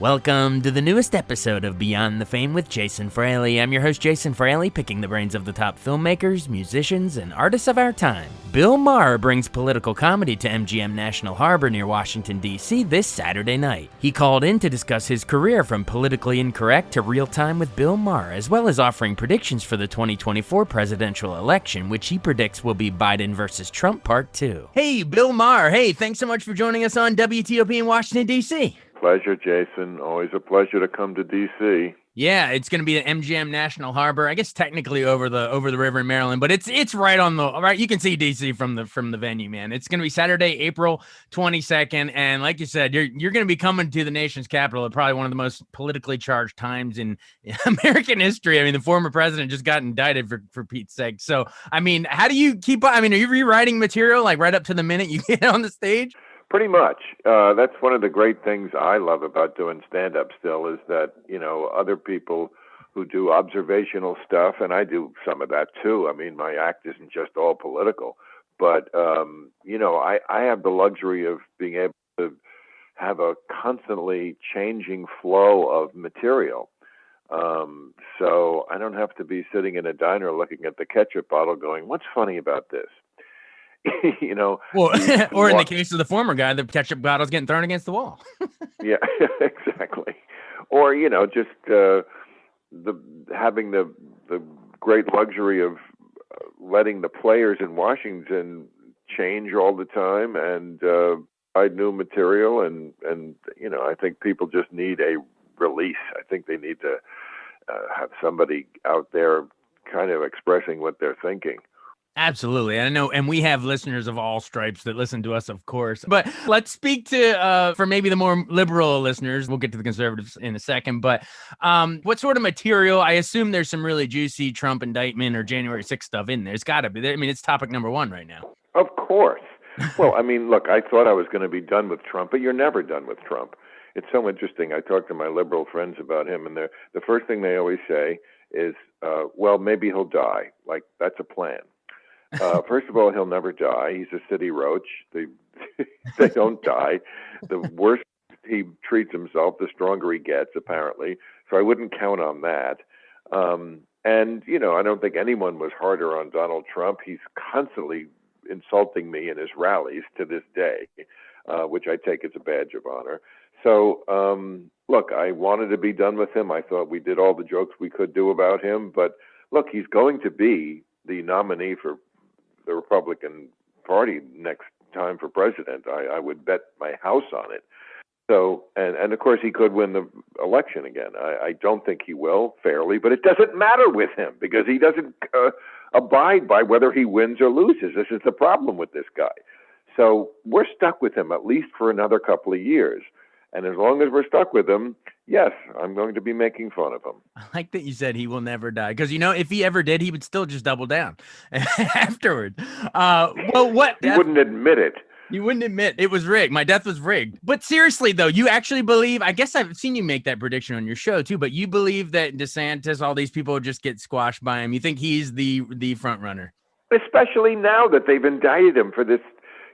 Welcome to the newest episode of Beyond the Fame with Jason Fraley. I'm your host, Jason Fraley, picking the brains of the top filmmakers, musicians, and artists of our time. Bill Maher brings political comedy to MGM National Harbor near Washington, D.C. this Saturday night. He called in to discuss his career from politically incorrect to real time with Bill Maher, as well as offering predictions for the 2024 presidential election, which he predicts will be Biden versus Trump Part 2. Hey, Bill Maher. Hey, thanks so much for joining us on WTOP in Washington, D.C. Pleasure, Jason. Always a pleasure to come to D.C. Yeah, it's going to be at MGM National Harbor. I guess technically over the river in Maryland, but it's right on the right. You can see DC from the venue, man. It's going to be Saturday, April 22nd, and like you said, you're going to be coming to the nation's capital at probably one of the most politically charged times in American history. I mean, the former president just got indicted for Pete's sake. So, I mean, how do you keep up? I mean, are you rewriting material like right up to the minute you get on the stage? Pretty much. That's one of the great things I love about doing stand-up still is that, you know, other people who do observational stuff, and I do some of that too. I mean, my act isn't just all political, but, you know, I have the luxury of being able to have a constantly changing flow of material. So I don't have to be sitting in a diner looking at the ketchup bottle going, what's funny about this? You know, well, or in the case of the former guy, the ketchup bottle's getting thrown against the wall. Yeah, exactly. Or, you know, just having the great luxury of letting the players in Washington change all the time and provide new material, and you know, I think people just need a release. I think they need to have somebody out there kind of expressing what they're thinking. Absolutely. I know. And we have listeners of all stripes that listen to us, of course. But let's speak to, for maybe the more liberal listeners, we'll get to the conservatives in a second. But what sort of material? I assume there's some really juicy Trump indictment or January 6th stuff in there. It's got to be. I mean, it's topic number one right now. Of course. Well, I mean, look, I thought I was going to be done with Trump, but you're never done with Trump. It's so interesting. I talk to my liberal friends about him, and the first thing they always say is, well, maybe he'll die. Like, that's a plan. First of all, he'll never die. He's a city roach. They don't die. The worse he treats himself, the stronger he gets, apparently. So I wouldn't count on that. And, you know, I don't think anyone was harder on Donald Trump. He's constantly insulting me in his rallies to this day, which I take as a badge of honor. So, look, I wanted to be done with him. I thought we did all the jokes we could do about him. But, look, he's going to be the nominee for the Republican Party next time for president. I would bet my house on it. So, and of course he could win the election again. I don't think he will fairly, but it doesn't matter with him because he doesn't abide by whether he wins or loses. This is the problem with this guy. So we're stuck with him at least for another couple of years. And as long as we're stuck with him, yes, I'm going to be making fun of him. I like that you said he will never die. Because, you know, if he ever did, he would still just double down afterward. Well, what? He wouldn't admit it. You wouldn't admit it was rigged. My death was rigged. But seriously, though, you actually believe, I guess I've seen you make that prediction on your show, too, but you believe that DeSantis, all these people just get squashed by him. You think he's the front runner? Especially now that they've indicted him for this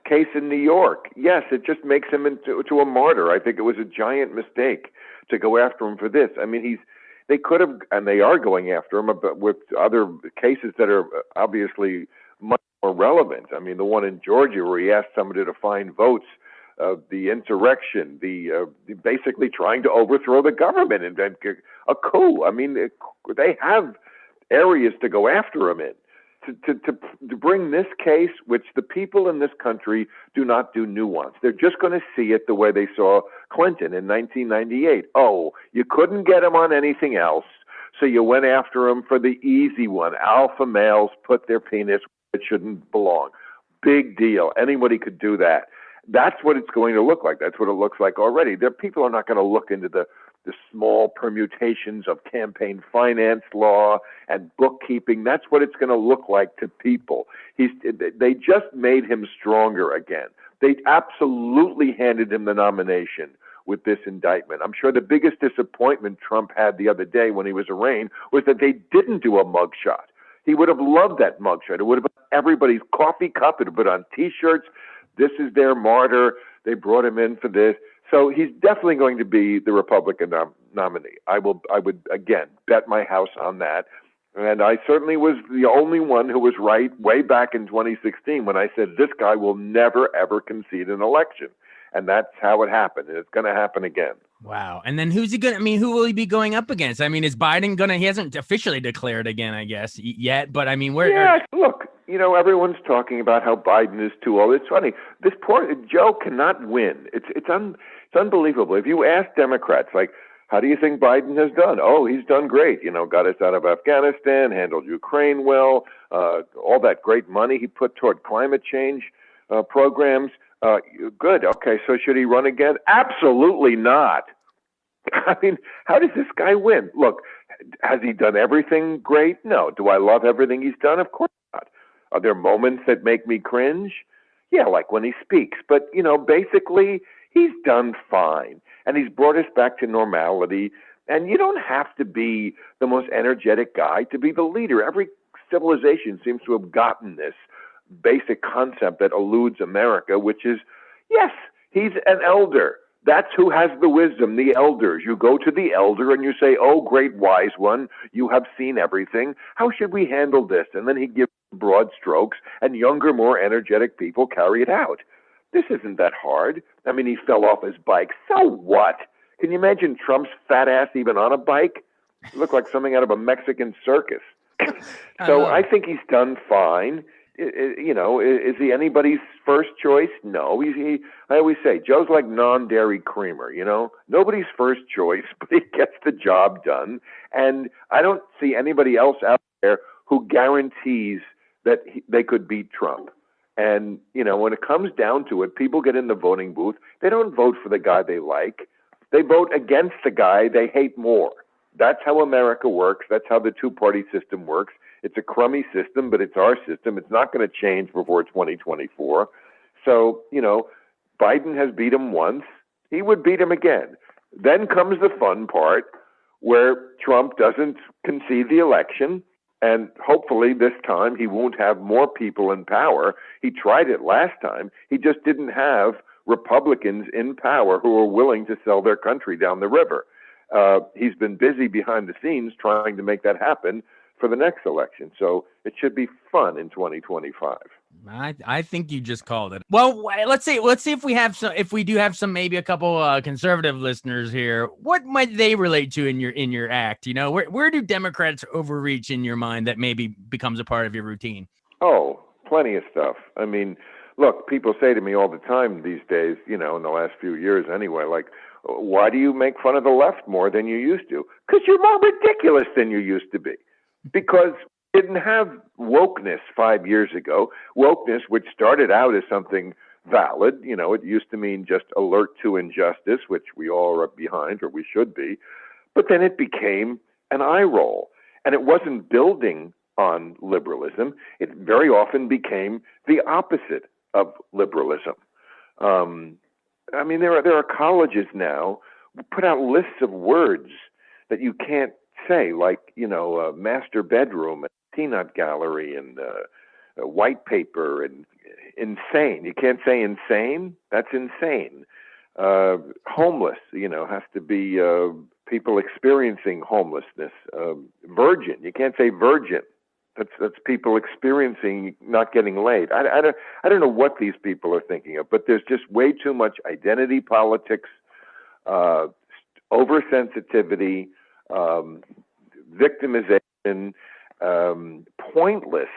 case in New York. Yes, it just makes him into a martyr. I think it was a giant mistake to go after him for this. I mean, they could have, and they are going after him, but with other cases that are obviously much more relevant. I mean, the one in Georgia where he asked somebody to find votes, the insurrection, the basically trying to overthrow the government and a coup. I mean, they have areas to go after him in. To bring this case, which the people in this country do not do nuance. They're just going to see it the way they saw Clinton in 1998. Oh, you couldn't get him on anything else, so you went after him for the easy one. Alpha males put their penis where it shouldn't belong. Big deal. Anybody could do that. That's what it's going to look like. That's what it looks like already. People are not going to look into the small permutations of campaign finance law and bookkeeping. That's what it's going to look like to people. They just made him stronger again. They absolutely handed him the nomination with this indictment. I'm sure the biggest disappointment Trump had the other day when he was arraigned was that they didn't do a mugshot. He would have loved that mugshot. It would have been everybody's coffee cup. It would have been on T-shirts. This is their martyr. They brought him in for this. So he's definitely going to be the Republican nominee. I would again bet my house on that. And I certainly was the only one who was right way back in 2016 when I said this guy will never, ever concede an election. And that's how it happened. And it's going to happen again. Wow. And then who's he going to, who will he be going up against? I mean, is Biden going to, he hasn't officially declared again, I guess, yet. But I mean, look, everyone's talking about how Biden is too old. It's funny. This poor Joe cannot win. It's unbelievable. If you ask Democrats, like, how do you think Biden has done? Oh, he's done great. Got us out of Afghanistan, handled Ukraine well, all that great money he put toward climate change programs. Good. Okay, so should he run again? Absolutely not. I mean, how does this guy win? Look, has he done everything great? No. Do I love everything he's done? Of course not. Are there moments that make me cringe? Yeah, like when he speaks. But, basically, he's done fine. And he's brought us back to normality. And you don't have to be the most energetic guy to be the leader. Every civilization seems to have gotten this basic concept that eludes America, which is, yes, he's an elder. That's who has the wisdom, the elders. You go to the elder and you say, oh, great wise one, you have seen everything. How should we handle this? And then he gives broad strokes, and younger, more energetic people carry it out. This isn't that hard. I mean, he fell off his bike. So what? Can you imagine Trump's fat ass even on a bike? It looked like something out of a Mexican circus. So I think he's done fine. Is he anybody's first choice? No. I always say, Joe's like non-dairy creamer, Nobody's first choice, but he gets the job done. And I don't see anybody else out there who guarantees that they could beat Trump. And, when it comes down to it, people get in the voting booth. They don't vote for the guy they like. They vote against the guy they hate more. That's how America works. That's how the two-party system works. It's a crummy system, but it's our system. It's not going to change before 2024. So, Biden has beat him once. He would beat him again. Then comes the fun part where Trump doesn't concede the election. And hopefully this time he won't have more people in power. He tried it last time. He just didn't have Republicans in power who are willing to sell their country down the river. He's been busy behind the scenes trying to make that happen for the next election. So it should be fun in 2025. I think you just called it. Well, let's see if we do have some, maybe a couple conservative listeners here. What might they relate to in your act? Where do Democrats overreach in your mind that maybe becomes a part of your routine? Oh, plenty of stuff. I mean, look, people say to me all the time these days, in the last few years anyway, like, why do you make fun of the left more than you used to? Because you're more ridiculous than you used to be. Because we didn't have wokeness 5 years ago. Wokeness, which started out as something valid, it used to mean just alert to injustice, which we all are behind, or we should be. But then it became an eye roll. And it wasn't building on liberalism. It very often became the opposite of liberalism. There are colleges now who put out lists of words that you can't say, like, master bedroom, and peanut gallery, and white paper, and insane. You can't say insane. That's insane. Homeless, has to be people experiencing homelessness. Virgin. You can't say virgin. That's people experiencing not getting laid. I don't know what these people are thinking of, but there's just way too much identity politics, oversensitivity, victimization, pointless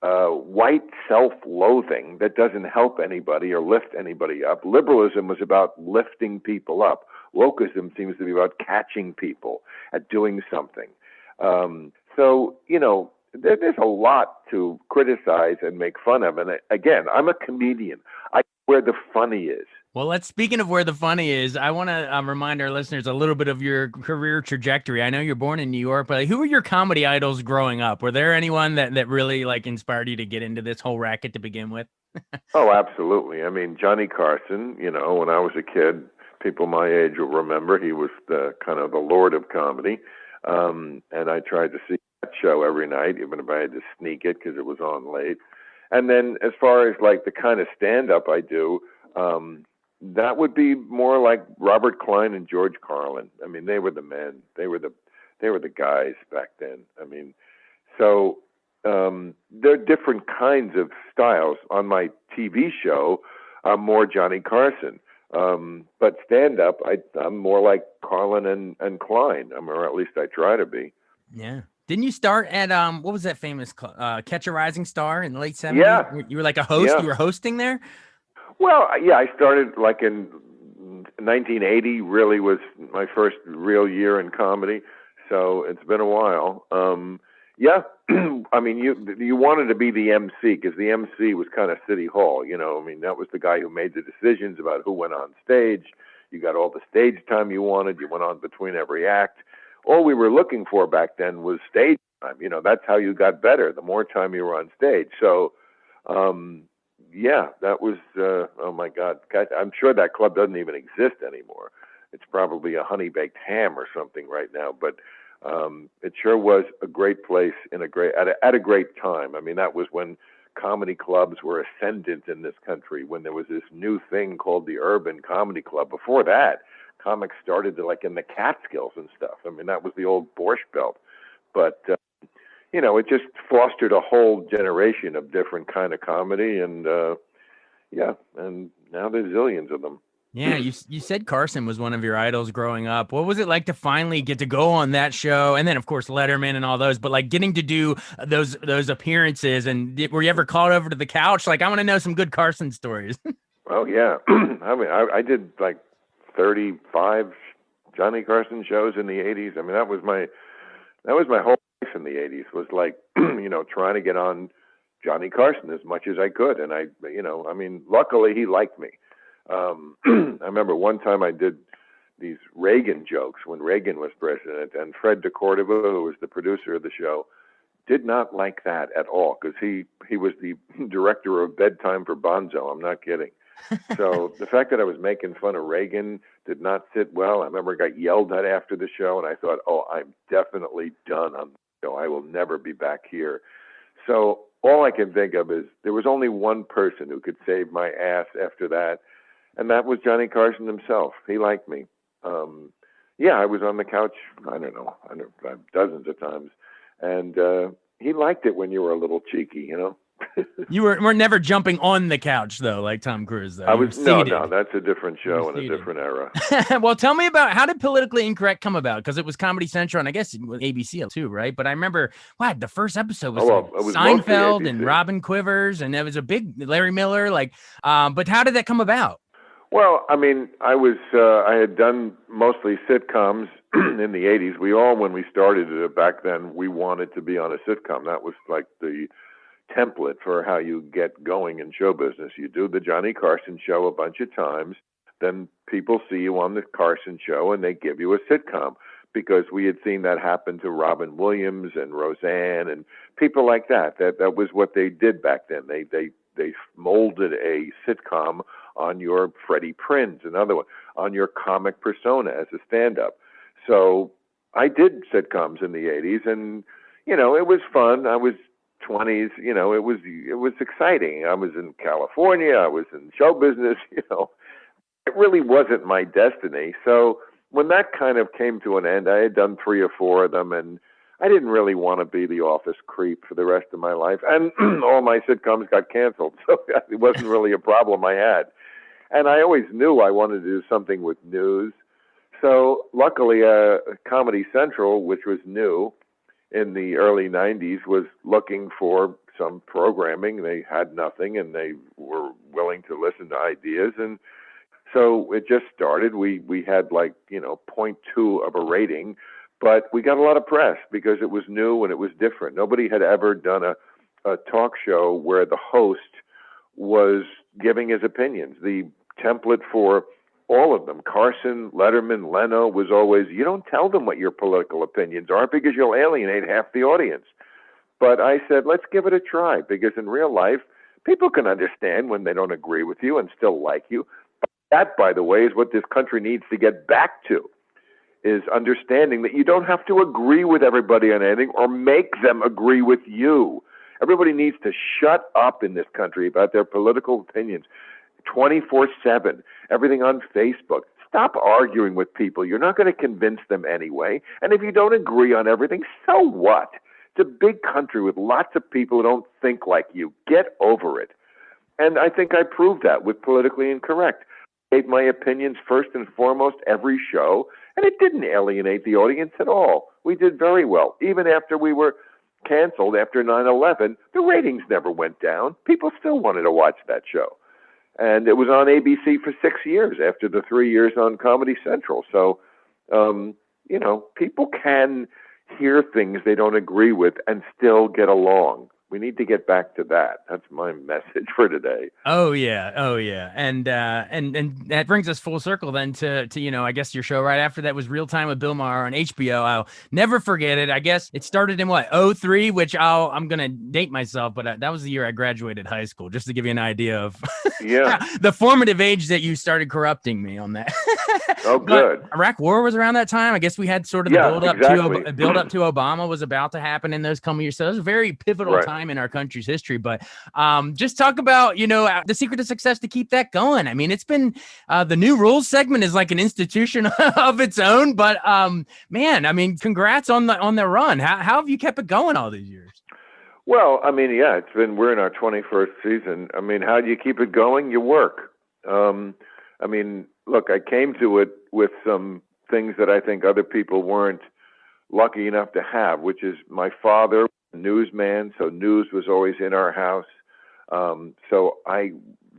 white self-loathing that doesn't help anybody or lift anybody up. Liberalism was about lifting people up. Wokeism seems to be about catching people at doing something. There's a lot to criticize and make fun of. And again, I'm a comedian. I know where the funny is. Well, speaking of where the funny is, I want to remind our listeners a little bit of your career trajectory. I know you're born in New York, but who were your comedy idols growing up? Were there anyone that really inspired you to get into this whole racket to begin with? Oh, absolutely. I mean, Johnny Carson, when I was a kid, people my age will remember he was the kind of the lord of comedy. And I tried to see that show every night, even if I had to sneak it because it was on late. And then as far as the kind of stand-up I do, that would be more like Robert Klein and George Carlin. I mean, they were the men. They were the guys back then. I mean, so there are different kinds of styles. On my TV show, I'm more Johnny Carson. But stand up, I'm more like Carlin and Klein. Or at least I try to be. Yeah. Didn't you start at what was that famous Catch a Rising Star in the late 70s? Yeah. You were like a host. Yeah. You were hosting there? Well, yeah, I started like in 1980. Really was my first real year in comedy. So it's been a while. Yeah, I mean, you wanted to be the MC because the MC was kind of City Hall. You know, I mean, that was the guy who made the decisions about who went on stage. You got all the stage time you wanted. You went on between every act. All we were looking for back then was stage time. You know, that's how you got better, the more time you were on stage. So, yeah, that was, oh my God, I'm sure that club doesn't even exist anymore. It's probably a honey baked ham or something right now, but it sure was a great place at a great time. I mean, that was when comedy clubs were ascendant in this country, when there was this new thing called the Urban Comedy Club. Before that, comics started like in the Catskills and stuff. I mean, that was the old Borscht Belt. But, you know, it just fostered a whole generation of different kind of comedy. And, yeah, and now there's zillions of them. Yeah, you said Carson was one of your idols growing up. What was it like to finally get to go on that show? And then, of course, Letterman and all those, but like getting to do those appearances. And were you ever called over to the couch? Like, I want to know some good Carson stories. Oh, yeah. I mean, I did like 35 Johnny Carson shows in the 80s. I mean, that was my whole life in the 80s, was like, you know, trying to get on Johnny Carson as much as I could. And I mean, luckily he liked me. I remember one time I did these Reagan jokes when Reagan was president, and Fred DeCordova, who was the producer of the show, did not like that at all, because he was the director of Bedtime for Bonzo. I'm not kidding. So the fact that I was making fun of Reagan did not sit well. I remember I got yelled at after the show, and I thought, oh, I'm definitely done on the show. I will never be back here. So all I can think of is there was only one person who could save my ass after that, and that was Johnny Carson himself. He liked me. Yeah, I was on the couch, I don't know, dozens of times. And he liked it when you were a little cheeky, you know? You were never jumping on the couch, though, like Tom Cruise, though. No, that's a different show and a different era. Well, tell me about, how did Politically Incorrect come about? Because it was Comedy Central, and I guess ABC too, right? But I remember, the first episode was, it was Seinfeld and Robin Quivers, and it was a big Larry Miller. But how did that come about? Well, I mean, I had done mostly sitcoms in the 80s. When we started back then, we wanted to be on a sitcom. That was like the template for how you get going in show business. You do the Johnny Carson show a bunch of times, then people see you on the Carson show and they give you a sitcom, because we had seen that happen to Robin Williams and Roseanne and people like that. That was what they did back then. They molded a sitcom on your Freddie Prinze, another one, on your comic persona as a stand-up. So I did sitcoms in the 80s, and, you know, it was fun. I was 20s, you know, it was exciting. I was in California. I was in show business, you know. It really wasn't my destiny. So when that kind of came to an end, I had done 3 or 4 of them, and I didn't really want to be the office creep for the rest of my life. And all my sitcoms got canceled, so it wasn't really a problem I had. And I always knew I wanted to do something with news. So luckily, Comedy Central, which was new in the early 90s, was looking for some programming. They had nothing, and they were willing to listen to ideas. And so it just started. We had 0.2 of a rating, but we got a lot of press because it was new and it was different. Nobody had ever done a talk show where the host was giving his opinions. The template for all of them, Carson, Letterman, Leno, was always, you don't tell them what your political opinions are because you'll alienate half the audience. But I said, let's give it a try, because in real life, people can understand when they don't agree with you and still like you. That, by the way, is what this country needs to get back to, is understanding that you don't have to agree with everybody on anything or make them agree with you. Everybody needs to shut up in this country about their political opinions. 24/7, everything on Facebook. Stop arguing with people. You're not going to convince them anyway. And if you don't agree on everything, so what? It's a big country with lots of people who don't think like you. Get over it. And I think I proved that with Politically Incorrect. I gave my opinions first and foremost every show, and it didn't alienate the audience at all. We did very well. Even after we were canceled after 9/11, the ratings never went down. People still wanted to watch that show. And it was on ABC for 6 years after the 3 years on Comedy Central. So, people can hear things they don't agree with and still get along. We need to get back to that. That's my message for today. Oh yeah. And that brings us full circle then to I guess your show right after that was Real Time with Bill Maher on HBO. I'll never forget it. I guess it started in 2003, which I'm gonna date myself, but that was the year I graduated high school, just to give you an idea of the formative age that you started corrupting me on that. Oh, good. But Iraq War was around that time. I guess we had sort of the build up to Obama was about to happen in those coming years. So it was a very pivotal time in our country's history. But just talk about, the secret to success to keep that going. I mean, it's been the New Rules segment is like an institution of its own. But man, I mean, congrats on the run. How have you kept it going all these years? Well, I mean, we're in our 21st season. I mean, how do you keep it going? You work. I mean, look, I came to it with some things that I think other people weren't lucky enough to have, which is my father, a newsman, so news was always in our house. So I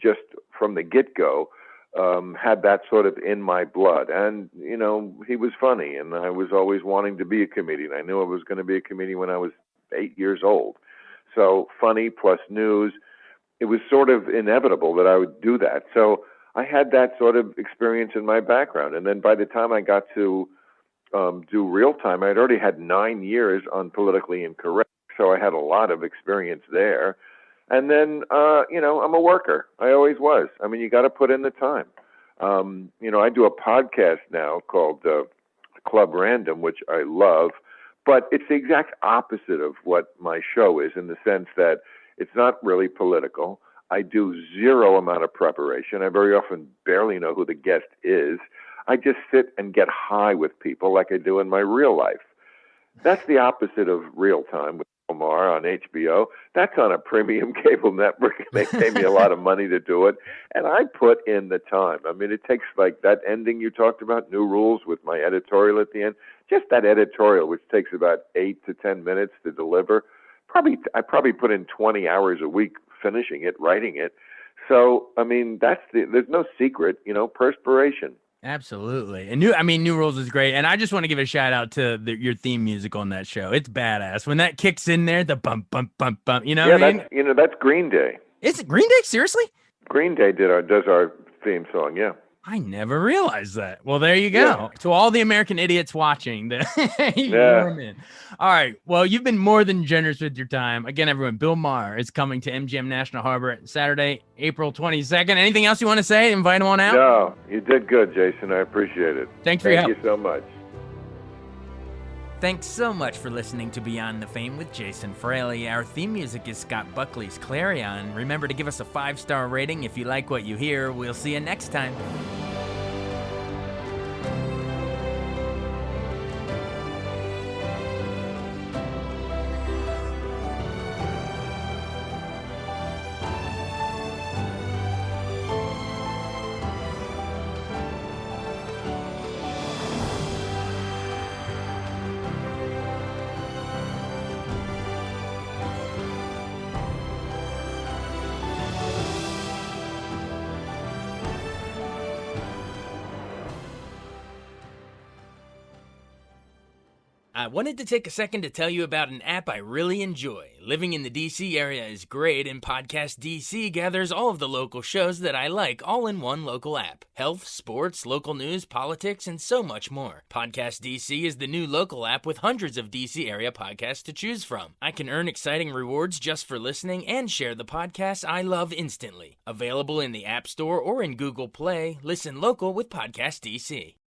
just, from the get-go, had that sort of in my blood. And, he was funny, and I was always wanting to be a comedian. I knew I was going to be a comedian when I was 8 years old. So funny plus news, it was sort of inevitable that I would do that. So I had that sort of experience in my background. And then by the time I got to do Real Time, I'd already had 9 years on Politically Incorrect. So I had a lot of experience there. And then, I'm a worker. I always was. I mean, you got to put in the time. I do a podcast now called Club Random, which I love. But it's the exact opposite of what my show is, in the sense that it's not really political. I do zero amount of preparation. I very often barely know who the guest is. I just sit and get high with people like I do in my real life. That's the opposite of Real Time with Omar on HBO. That's on a premium cable network. They pay me a lot of money to do it. And I put in the time. I mean, it takes like that ending you talked about, New Rules, with my editorial at the end. Just that editorial, which takes about 8 to 10 minutes to deliver. I probably put in 20 hours a week finishing it, writing it. So, I mean, there's no secret, perspiration. Absolutely. And New Rules is great. And I just want to give a shout out to your theme music on that show. It's badass. When that kicks in there, the bump, bump, bump, bump, what I mean? That's Green Day. Is it Green Day? Seriously? Green Day does our theme song, yeah. I never realized that. Well, there you go. Yeah. To all the American idiots watching, All right. Well, you've been more than generous with your time. Again, everyone, Bill Maher is coming to MGM National Harbor Saturday, April 22nd. Anything else you want to say? Invite him on out? No, you did good, Jason. I appreciate it. Thank you so much. Thanks so much for listening to Beyond the Fame with Jason Fraley. Our theme music is Scott Buckley's Clarion. Remember to give us a 5-star rating if you like what you hear. We'll see you next time. I wanted to take a second to tell you about an app I really enjoy. Living in the DC area is great, and Podcast DC gathers all of the local shows that I like all in one local app. Health, sports, local news, politics, and so much more. Podcast DC is the new local app with hundreds of DC area podcasts to choose from. I can earn exciting rewards just for listening and share the podcasts I love instantly. Available in the App Store or in Google Play, listen local with Podcast DC.